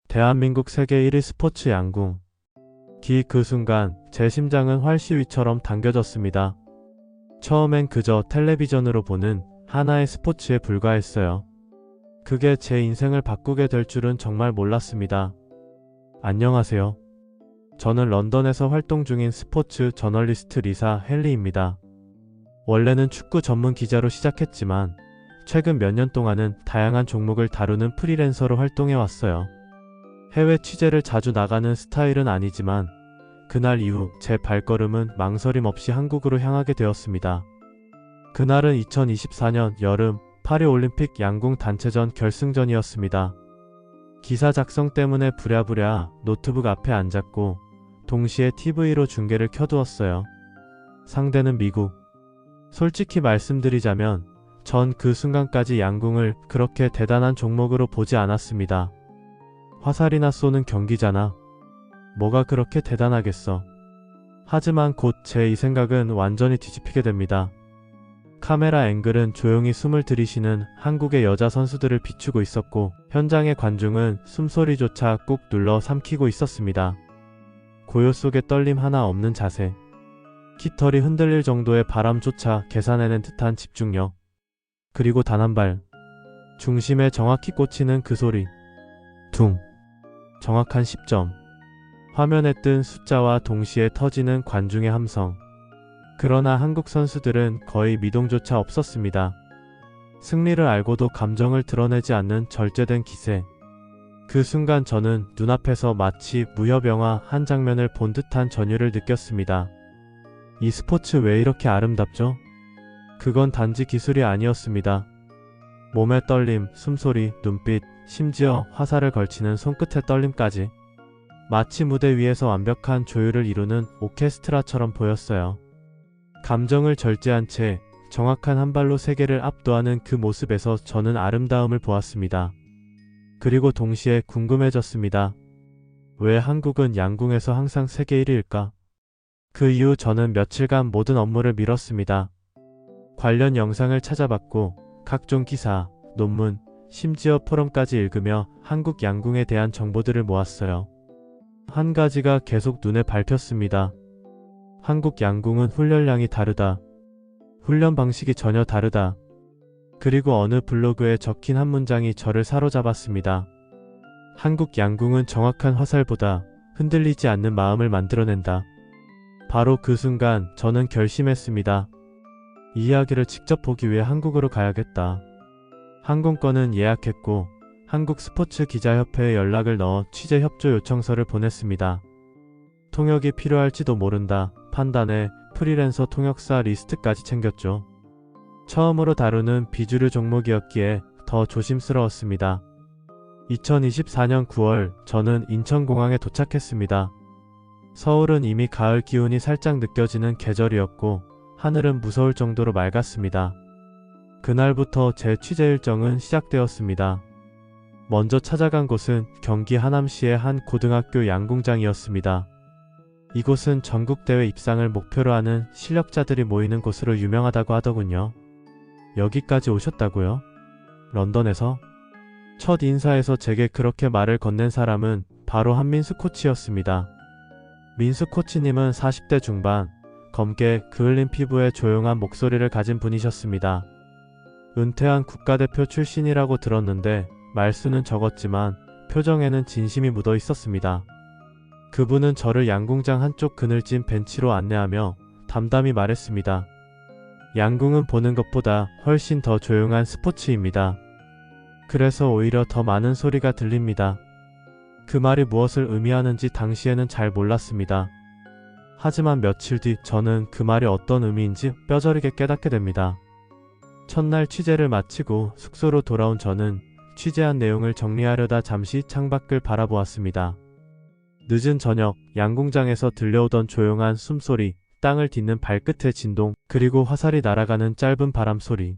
대한민국 세계 1위 스포츠 양궁. 그 순간 제 심장은 활시위처럼 당겨졌습니다. 처음엔 그저 텔레비전으로 보는 하나의 스포츠에 불과했어요. 그게 제 인생을 바꾸게 될 줄은 정말 몰랐습니다. 안녕하세요. 저는 런던에서 활동 중인 스포츠 저널리스트 리사 헨리입니다. 원래는 축구 전문 기자로 시작했지만 최근 몇 년 동안은 다양한 종목을 다루는 프리랜서로 활동해왔어요. 해외 취재를 자주 나가는 스타일은 아니지만 그날 이후 제 발걸음은 망설임 없이 한국으로 향하게 되었습니다. 그날은 2024년 여름 파리올림픽 양궁 단체전 결승전이었습니다. 기사 작성 때문에 부랴부랴 노트북 앞에 앉았고 동시에 TV로 중계를 켜두었어요. 상대는 미국. 솔직히 말씀드리자면 전 그 순간까지 양궁을 그렇게 대단한 종목으로 보지 않았습니다. 화살이나 쏘는 경기잖아. 뭐가 그렇게 대단하겠어. 하지만 곧 제 이 생각은 완전히 뒤집히게 됩니다. 카메라 앵글은 조용히 숨을 들이쉬는 한국의 여자 선수들을 비추고 있었고 현장의 관중은 숨소리조차 꾹 눌러 삼키고 있었습니다. 고요 속에 떨림 하나 없는 자세. 깃털이 흔들릴 정도의 바람조차 계산해낸 듯한 집중력. 그리고 단 한 발. 중심에 정확히 꽂히는 그 소리. 둥. 정확한 10점. 화면에 뜬 숫자와 동시에 터지는 관중의 함성. 그러나 한국 선수들은 거의 미동조차 없었습니다. 승리를 알고도 감정을 드러내지 않는 절제된 기세. 그 순간 저는 눈앞에서 마치 무협영화 한 장면을 본 듯한 전율을 느꼈습니다. 이 스포츠 왜 이렇게 아름답죠? 그건 단지 기술이 아니었습니다. 몸의 떨림, 숨소리, 눈빛, 심지어 화살을 걸치는 손끝의 떨림까지. 마치 무대 위에서 완벽한 조율을 이루는 오케스트라처럼 보였어요. 감정을 절제한 채 정확한 한 발로 세계를 압도하는 그 모습에서 저는 아름다움을 보았습니다. 그리고 동시에 궁금해졌습니다. 왜 한국은 양궁에서 항상 세계 1위일까? 그 이후 저는 며칠간 모든 업무를 미뤘습니다. 관련 영상을 찾아봤고 각종 기사, 논문, 심지어 포럼까지 읽으며 한국 양궁에 대한 정보들을 모았어요. 한 가지가 계속 눈에 밟혔습니다. 한국 양궁은 훈련량이 다르다. 훈련 방식이 전혀 다르다. 그리고 어느 블로그에 적힌 한 문장이 저를 사로잡았습니다. 한국 양궁은 정확한 화살보다 흔들리지 않는 마음을 만들어낸다. 바로 그 순간 저는 결심했습니다. 이 이야기를 직접 보기 위해 한국으로 가야겠다. 항공권은 예약했고 한국 스포츠 기자협회에 연락을 넣어 취재 협조 요청서를 보냈습니다. 통역이 필요할지도 모른다 판단해 프리랜서 통역사 리스트까지 챙겼죠. 처음으로 다루는 비주류 종목이었기에 더 조심스러웠습니다. 2024년 9월 저는 인천공항에 도착했습니다. 서울은 이미 가을 기운이 살짝 느껴지는 계절이었고 하늘은 무서울 정도로 맑았습니다. 그날부터 제 취재 일정은 시작되었습니다. 먼저 찾아간 곳은 경기 하남시의 한 고등학교 양궁장이었습니다. 이곳은 전국대회 입상을 목표로 하는 실력자들이 모이는 곳으로 유명하다고 하더군요. 여기까지 오셨다고요? 런던에서? 첫 인사에서 제게 그렇게 말을 건넨 사람은 바로 한민수 코치였습니다. 민수 코치님은 40대 중반, 검게 그을린 피부에 조용한 목소리를 가진 분이셨습니다. 은퇴한 국가대표 출신이라고 들었는데 말수는 적었지만 표정에는 진심이 묻어 있었습니다. 그분은 저를 양궁장 한쪽 그늘진 벤치로 안내하며 담담히 말했습니다. 양궁은 보는 것보다 훨씬 더 조용한 스포츠입니다. 그래서 오히려 더 많은 소리가 들립니다. 그 말이 무엇을 의미하는지 당시에는 잘 몰랐습니다. 하지만 며칠 뒤 저는 그 말이 어떤 의미인지 뼈저리게 깨닫게 됩니다. 첫날 취재를 마치고 숙소로 돌아온 저는 취재한 내용을 정리하려다 잠시 창밖을 바라보았습니다. 늦은 저녁 양궁장에서 들려오던 조용한 숨소리, 땅을 딛는 발끝의 진동, 그리고 화살이 날아가는 짧은 바람소리.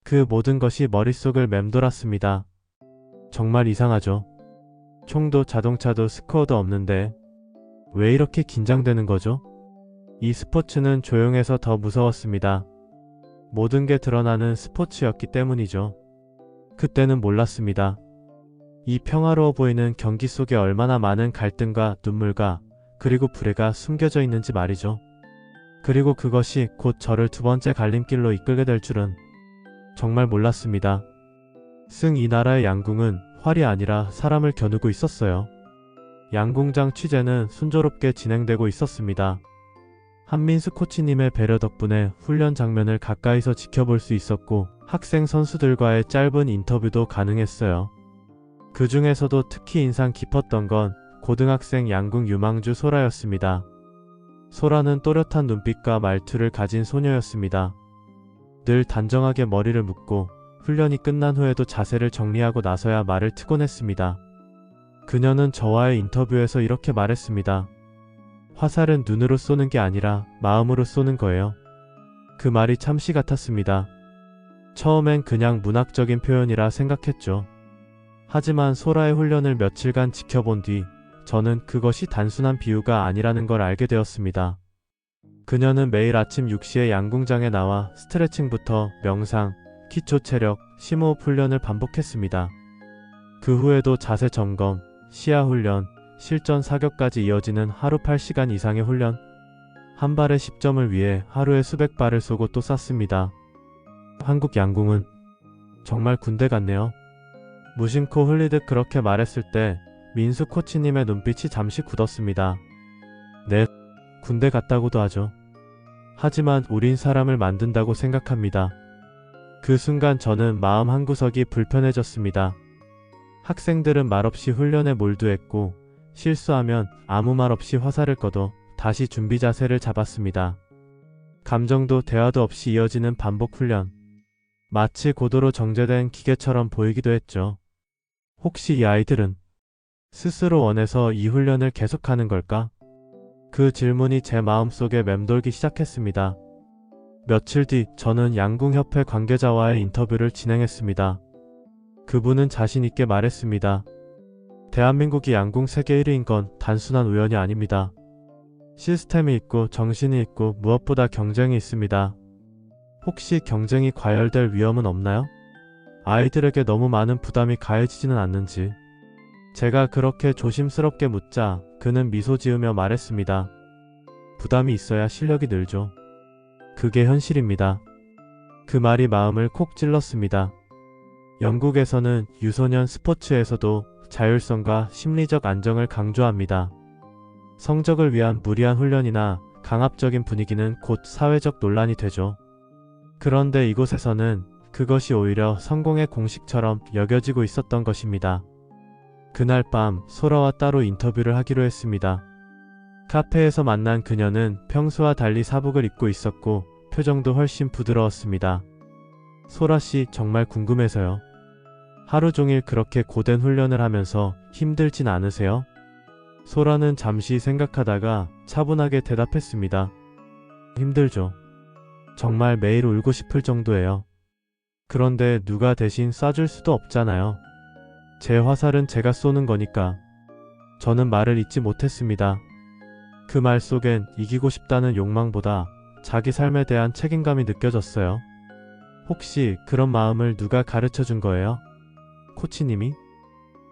그 모든 것이 머릿속을 맴돌았습니다. 정말 이상하죠? 총도 자동차도 스코어도 없는데 왜 이렇게 긴장되는 거죠? 이 스포츠는 조용해서 더 무서웠습니다. 모든 게 드러나는 스포츠였기 때문이죠. 그때는 몰랐습니다. 이 평화로워 보이는 경기 속에 얼마나 많은 갈등과 눈물과 그리고 불의가 숨겨져 있는지 말이죠. 그리고 그것이 곧 저를 두 번째 갈림길로 이끌게 될 줄은 정말 몰랐습니다. 이 나라의 양궁은 활이 아니라 사람을 겨누고 있었어요. 양궁장 취재는 순조롭게 진행되고 있었습니다. 한민수 코치님의 배려 덕분에 훈련 장면을 가까이서 지켜볼 수 있었고 학생 선수들과의 짧은 인터뷰도 가능했어요. 그 중에서도 특히 인상 깊었던 건 고등학생 양궁 유망주 소라였습니다. 소라는 또렷한 눈빛과 말투를 가진 소녀였습니다. 늘 단정하게 머리를 묶고 훈련이 끝난 후에도 자세를 정리하고 나서야 말을 트곤 했습니다. 그녀는 저와의 인터뷰에서 이렇게 말했습니다. 화살은 눈으로 쏘는 게 아니라 마음으로 쏘는 거예요. 그 말이 참시 같았습니다. 처음엔 그냥 문학적인 표현이라 생각했죠. 하지만 소라의 훈련을 며칠간 지켜본 뒤 저는 그것이 단순한 비유가 아니라는 걸 알게 되었습니다. 그녀는 매일 아침 6시에 양궁장에 나와 스트레칭부터 명상, 기초 체력, 심호흡 훈련을 반복했습니다. 그 후에도 자세 점검, 시야 훈련, 실전 사격까지 이어지는 하루 8시간 이상의 훈련. 한 발의 10점을 위해 하루에 수백 발을 쏘고 또 쐈습니다. 한국 양궁은 정말 군대 같네요. 무심코 흘리듯 그렇게 말했을 때 민수 코치님의 눈빛이 잠시 굳었습니다. 네, 군대 같다고도 하죠. 하지만 우린 사람을 만든다고 생각합니다. 그 순간 저는 마음 한구석이 불편해졌습니다. 학생들은 말없이 훈련에 몰두했고 실수하면 아무 말 없이 화살을 꺼도 다시 준비 자세를 잡았습니다. 감정도 대화도 없이 이어지는 반복 훈련. 마치 고도로 정제된 기계처럼 보이기도 했죠. 혹시 이 아이들은 스스로 원해서 이 훈련을 계속하는 걸까? 그 질문이 제 마음속에 맴돌기 시작했습니다. 며칠 뒤 저는 양궁협회 관계자와의 인터뷰를 진행했습니다. 그분은 자신 있게 말했습니다. 대한민국이 양궁 세계 1위인 건 단순한 우연이 아닙니다. 시스템이 있고 정신이 있고 무엇보다 경쟁이 있습니다. 혹시 경쟁이 과열될 위험은 없나요? 아이들에게 너무 많은 부담이 가해지지는 않는지. 제가 그렇게 조심스럽게 묻자 그는 미소 지으며 말했습니다. 부담이 있어야 실력이 늘죠. 그게 현실입니다. 그 말이 마음을 콕 찔렀습니다. 영국에서는 유소년 스포츠에서도 자율성과 심리적 안정을 강조합니다. 성적을 위한 무리한 훈련이나 강압적인 분위기는 곧 사회적 논란이 되죠. 그런데 이곳에서는 그것이 오히려 성공의 공식처럼 여겨지고 있었던 것입니다. 그날 밤 소라와 따로 인터뷰를 하기로 했습니다. 카페에서 만난 그녀는 평소와 달리 사복을 입고 있었고 표정도 훨씬 부드러웠습니다. 소라씨 정말 궁금해서요. 하루 종일 그렇게 고된 훈련을 하면서 힘들진 않으세요? 소라는 잠시 생각하다가 차분하게 대답했습니다. 힘들죠. 정말 매일 울고 싶을 정도예요. 그런데 누가 대신 쏴줄 수도 없잖아요. 제 화살은 제가 쏘는 거니까. 저는 말을 잇지 못했습니다. 그 말 속엔 이기고 싶다는 욕망보다 자기 삶에 대한 책임감이 느껴졌어요. 혹시 그런 마음을 누가 가르쳐 준 거예요? 코치님이?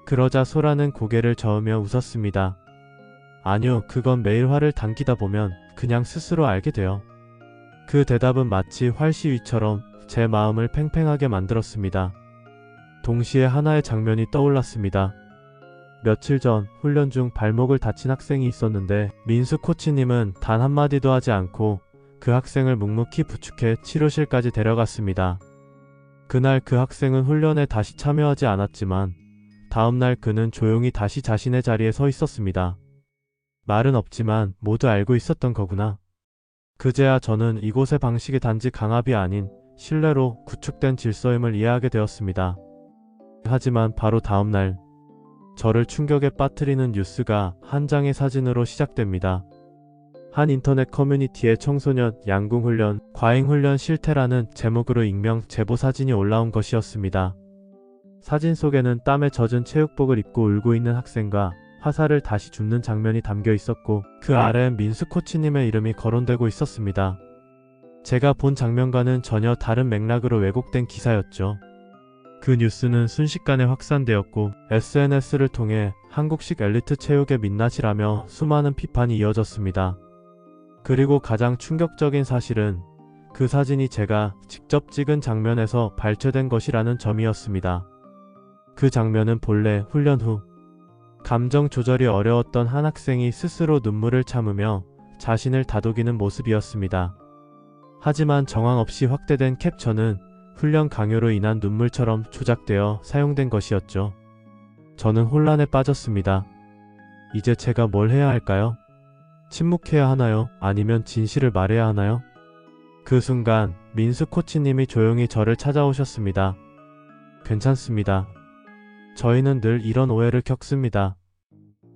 그러자 소라는 고개를 저으며 웃었습니다. 아니요, 그건 매일 활을 당기다 보면 그냥 스스로 알게 돼요. 그 대답은 마치 활시위처럼 제 마음을 팽팽하게 만들었습니다. 동시에 하나의 장면이 떠올랐습니다. 며칠 전 훈련 중 발목을 다친 학생이 있었는데 민수 코치님은 단 한마디도 하지 않고 그 학생을 묵묵히 부축해 치료실까지 데려갔습니다. 그날 그 학생은 훈련에 다시 참여하지 않았지만 다음날 그는 조용히 다시 자신의 자리에 서 있었습니다. 말은 없지만 모두 알고 있었던 거구나. 그제야 저는 이곳의 방식이 단지 강압이 아닌 신뢰로 구축된 질서임을 이해하게 되었습니다. 하지만 바로 다음날 저를 충격에 빠뜨리는 뉴스가 한 장의 사진으로 시작됩니다. 한 인터넷 커뮤니티에 청소년 양궁훈련, 과잉훈련 실태라는 제목으로 익명 제보 사진이 올라온 것이었습니다. 사진 속에는 땀에 젖은 체육복을 입고 울고 있는 학생과 화살을 다시 줍는 장면이 담겨 있었고 그 아래엔 민수 코치님의 이름이 거론되고 있었습니다. 제가 본 장면과는 전혀 다른 맥락으로 왜곡된 기사였죠. 그 뉴스는 순식간에 확산되었고 SNS를 통해 한국식 엘리트 체육의 민낯이라며 수많은 비판이 이어졌습니다. 그리고 가장 충격적인 사실은 그 사진이 제가 직접 찍은 장면에서 발췌된 것이라는 점이었습니다. 그 장면은 본래 훈련 후 감정 조절이 어려웠던 한 학생이 스스로 눈물을 참으며 자신을 다독이는 모습이었습니다. 하지만 정황 없이 확대된 캡처는 훈련 강요로 인한 눈물처럼 조작되어 사용된 것이었죠. 저는 혼란에 빠졌습니다. 이제 제가 뭘 해야 할까요? 침묵해야 하나요? 아니면 진실을 말해야 하나요? 그 순간 민수 코치님이 조용히 저를 찾아오셨습니다. 괜찮습니다. 저희는 늘 이런 오해를 겪습니다.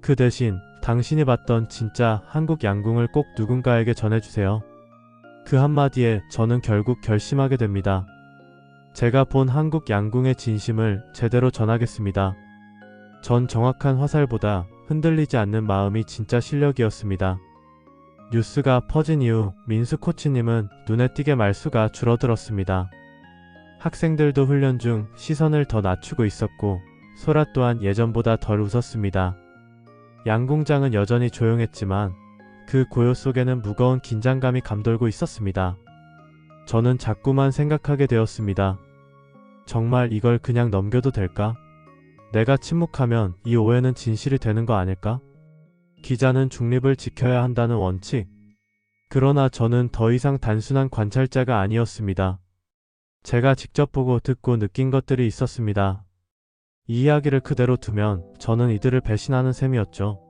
그 대신 당신이 봤던 진짜 한국 양궁을 꼭 누군가에게 전해주세요. 그 한마디에 저는 결국 결심하게 됩니다. 제가 본 한국 양궁의 진심을 제대로 전하겠습니다. 전 정확한 화살보다 흔들리지 않는 마음이 진짜 실력이었습니다. 뉴스가 퍼진 이후 민수 코치님은 눈에 띄게 말수가 줄어들었습니다. 학생들도 훈련 중 시선을 더 낮추고 있었고 소라 또한 예전보다 덜 웃었습니다. 양궁장은 여전히 조용했지만 그 고요 속에는 무거운 긴장감이 감돌고 있었습니다. 저는 자꾸만 생각하게 되었습니다. 정말 이걸 그냥 넘겨도 될까? 내가 침묵하면 이 오해는 진실이 되는 거 아닐까? 기자는 중립을 지켜야 한다는 원칙. 그러나 저는 더 이상 단순한 관찰자가 아니었습니다. 제가 직접 보고 듣고 느낀 것들이 있었습니다. 이 이야기를 그대로 두면 저는 이들을 배신하는 셈이었죠.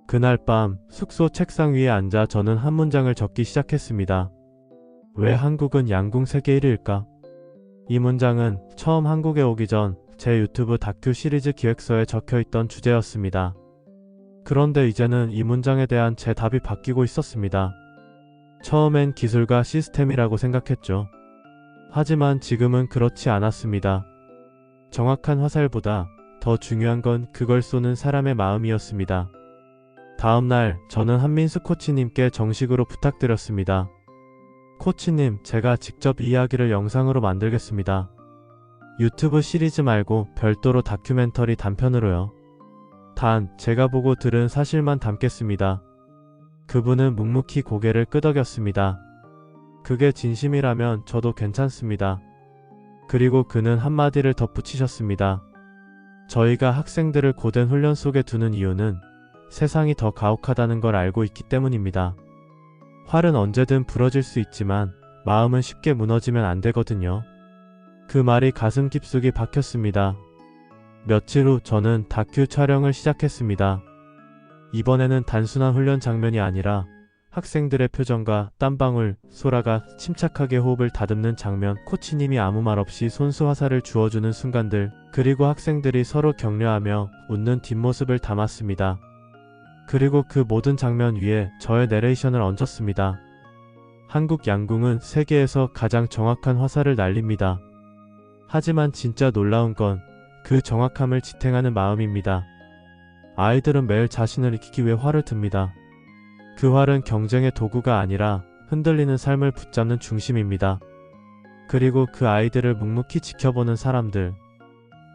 그날 밤 숙소 책상 위에 앉아 저는 한 문장을 적기 시작했습니다. 왜 한국은 양궁 세계 1위일까? 이 문장은 처음 한국에 오기 전 제 유튜브 다큐 시리즈 기획서에 적혀있던 주제였습니다. 그런데 이제는 이 문장에 대한 제 답이 바뀌고 있었습니다. 처음엔 기술과 시스템이라고 생각했죠. 하지만 지금은 그렇지 않았습니다. 정확한 화살보다 더 중요한 건 그걸 쏘는 사람의 마음이었습니다. 다음날 저는 한민수 코치님께 정식으로 부탁드렸습니다. 코치님, 제가 직접 이야기를 영상으로 만들겠습니다. 유튜브 시리즈 말고 별도로 다큐멘터리 단편으로요. 단, 제가 보고 들은 사실만 담겠습니다. 그분은 묵묵히 고개를 끄덕였습니다. 그게 진심이라면 저도 괜찮습니다. 그리고 그는 한마디를 덧붙이셨습니다. 저희가 학생들을 고된 훈련 속에 두는 이유는 세상이 더 가혹하다는 걸 알고 있기 때문입니다. 활은 언제든 부러질 수 있지만 마음은 쉽게 무너지면 안 되거든요. 그 말이 가슴 깊숙이 박혔습니다. 며칠 후 저는 다큐 촬영을 시작했습니다. 이번에는 단순한 훈련 장면이 아니라 학생들의 표정과 땀방울, 소라가 침착하게 호흡을 다듬는 장면, 코치님이 아무 말 없이 손수 화살을 주어주는 순간들, 그리고 학생들이 서로 격려하며 웃는 뒷모습을 담았습니다. 그리고 그 모든 장면 위에 저의 내레이션을 얹었습니다. 한국 양궁은 세계에서 가장 정확한 화살을 날립니다. 하지만 진짜 놀라운 건 그 정확함을 지탱하는 마음입니다. 아이들은 매일 자신을 익히기 위해 활을 듭니다. 그 활은 경쟁의 도구가 아니라 흔들리는 삶을 붙잡는 중심입니다. 그리고 그 아이들을 묵묵히 지켜보는 사람들.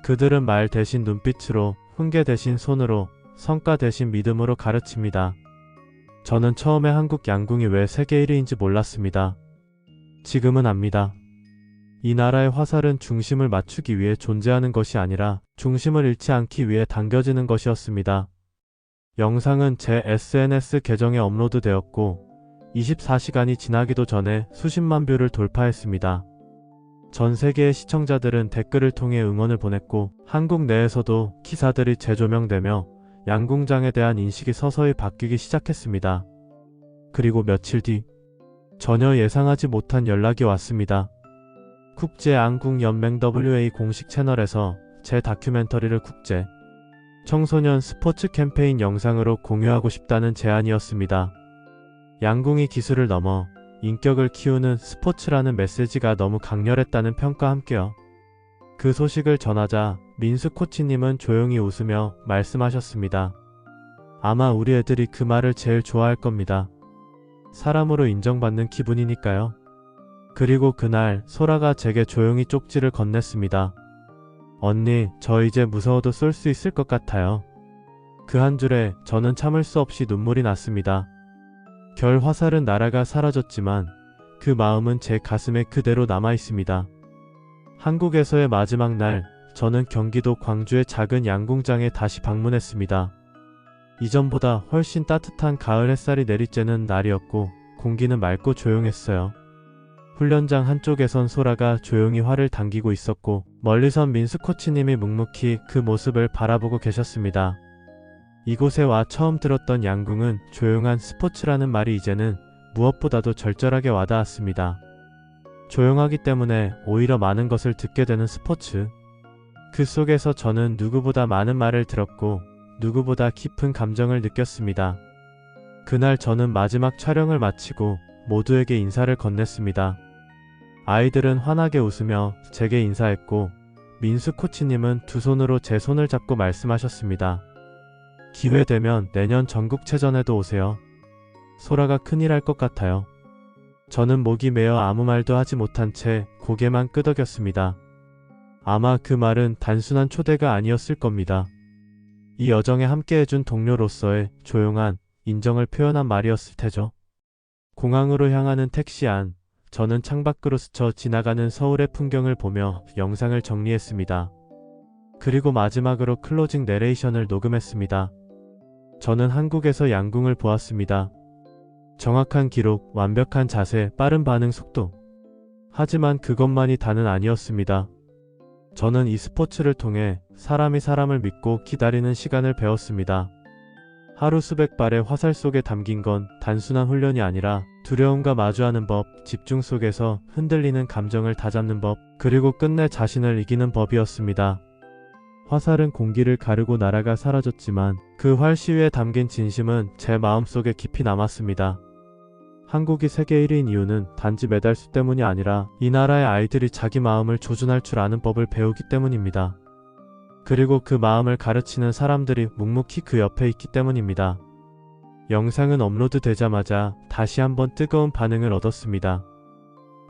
그들은 말 대신 눈빛으로, 훈계 대신 손으로, 성과 대신 믿음으로 가르칩니다. 저는 처음에 한국 양궁이 왜 세계 1위인지 몰랐습니다. 지금은 압니다. 이 나라의 화살은 중심을 맞추기 위해 존재하는 것이 아니라 중심을 잃지 않기 위해 당겨지는 것이었습니다. 영상은 제 SNS 계정에 업로드되었고 24시간이 지나기도 전에 수십만 뷰를 돌파했습니다. 전 세계의 시청자들은 댓글을 통해 응원을 보냈고 한국 내에서도 기사들이 재조명되며 양궁장에 대한 인식이 서서히 바뀌기 시작했습니다. 그리고 며칠 뒤 전혀 예상하지 못한 연락이 왔습니다. 국제양궁연맹 WA 공식 채널에서 제 다큐멘터리를 국제 청소년 스포츠 캠페인 영상으로 공유하고 싶다는 제안이었습니다. 양궁이 기술을 넘어 인격을 키우는 스포츠라는 메시지가 너무 강렬했다는 평가와 함께요. 그 소식을 전하자 민수 코치님은 조용히 웃으며 말씀하셨습니다. 아마 우리 애들이 그 말을 제일 좋아할 겁니다. 사람으로 인정받는 기분이니까요. 그리고 그날 소라가 제게 조용히 쪽지를 건넸습니다. 언니, 저 이제 무서워도 쏠 수 있을 것 같아요. 그 한 줄에 저는 참을 수 없이 눈물이 났습니다. 결 화살은 날아가 사라졌지만 그 마음은 제 가슴에 그대로 남아 있습니다. 한국에서의 마지막 날, 저는 경기도 광주의 작은 양궁장에 다시 방문했습니다. 이전보다 훨씬 따뜻한 가을 햇살이 내리쬐는 날이었고 공기는 맑고 조용했어요. 훈련장 한쪽에선 소라가 조용히 활을 당기고 있었고 멀리선 민수 코치님이 묵묵히 그 모습을 바라보고 계셨습니다. 이곳에 와 처음 들었던 양궁은 조용한 스포츠라는 말이 이제는 무엇보다도 절절하게 와닿았습니다. 조용하기 때문에 오히려 많은 것을 듣게 되는 스포츠. 그 속에서 저는 누구보다 많은 말을 들었고 누구보다 깊은 감정을 느꼈습니다. 그날 저는 마지막 촬영을 마치고 모두에게 인사를 건넸습니다. 아이들은 환하게 웃으며 제게 인사했고 민수 코치님은 두 손으로 제 손을 잡고 말씀하셨습니다. 기회되면 내년 전국체전에도 오세요. 소라가 큰일 할 것 같아요. 저는 목이 메어 아무 말도 하지 못한 채 고개만 끄덕였습니다. 아마 그 말은 단순한 초대가 아니었을 겁니다. 이 여정에 함께해준 동료로서의 조용한 인정을 표현한 말이었을 테죠. 공항으로 향하는 택시 안, 저는 창밖으로 스쳐 지나가는 서울의 풍경을 보며 영상을 정리했습니다. 그리고 마지막으로 클로징 내레이션을 녹음했습니다. 저는 한국에서 양궁을 보았습니다. 정확한 기록, 완벽한 자세, 빠른 반응 속도. 하지만 그것만이 다는 아니었습니다. 저는 이 스포츠를 통해 사람이 사람을 믿고 기다리는 시간을 배웠습니다. 하루 수백 발의 화살 속에 담긴 건 단순한 훈련이 아니라 두려움과 마주하는 법, 집중 속에서 흔들리는 감정을 다잡는 법, 그리고 끝내 자신을 이기는 법이었습니다. 화살은 공기를 가르고 날아가 사라졌지만 그 활시 위에 담긴 진심은 제 마음속에 깊이 남았습니다. 한국이 세계 1위인 이유는 단지 메달수 때문이 아니라 이 나라의 아이들이 자기 마음을 조준할 줄 아는 법을 배우기 때문입니다. 그리고 그 마음을 가르치는 사람들이 묵묵히 그 옆에 있기 때문입니다. 영상은 업로드 되자마자 다시 한번 뜨거운 반응을 얻었습니다.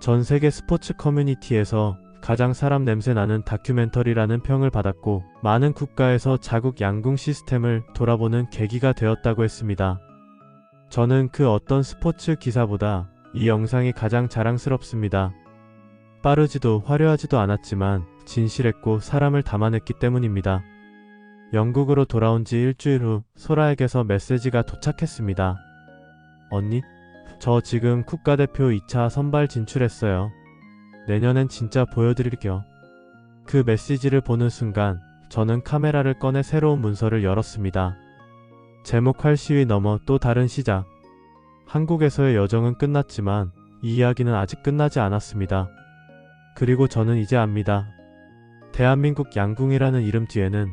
전 세계 스포츠 커뮤니티에서 가장 사람 냄새 나는 다큐멘터리라는 평을 받았고 많은 국가에서 자국 양궁 시스템을 돌아보는 계기가 되었다고 했습니다. 저는 그 어떤 스포츠 기사보다 이 영상이 가장 자랑스럽습니다. 빠르지도 화려하지도 않았지만 진실했고 사람을 담아냈기 때문입니다. 영국으로 돌아온 지 일주일 후 소라에게서 메시지가 도착했습니다. 언니, 저 지금 국가대표 2차 선발 진출했어요. 내년엔 진짜 보여드릴게요. 그 메시지를 보는 순간 저는 카메라를 꺼내 새로운 문서를 열었습니다. 제목 활시위 넘어 또 다른 시작. 한국에서의 여정은 끝났지만 이 이야기는 아직 끝나지 않았습니다. 그리고 저는 이제 압니다. 대한민국 양궁이라는 이름 뒤에는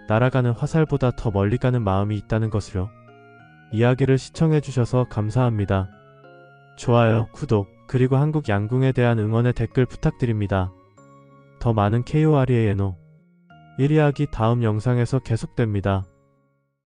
날아가는 화살보다 더 멀리 가는 마음이 있다는 것을요. 이야기를 시청해주셔서 감사합니다. 좋아요, 구독, 그리고 한국 양궁에 대한 응원의 댓글 부탁드립니다. 더 많은 KOREANO 1이야기 다음 영상에서 계속됩니다.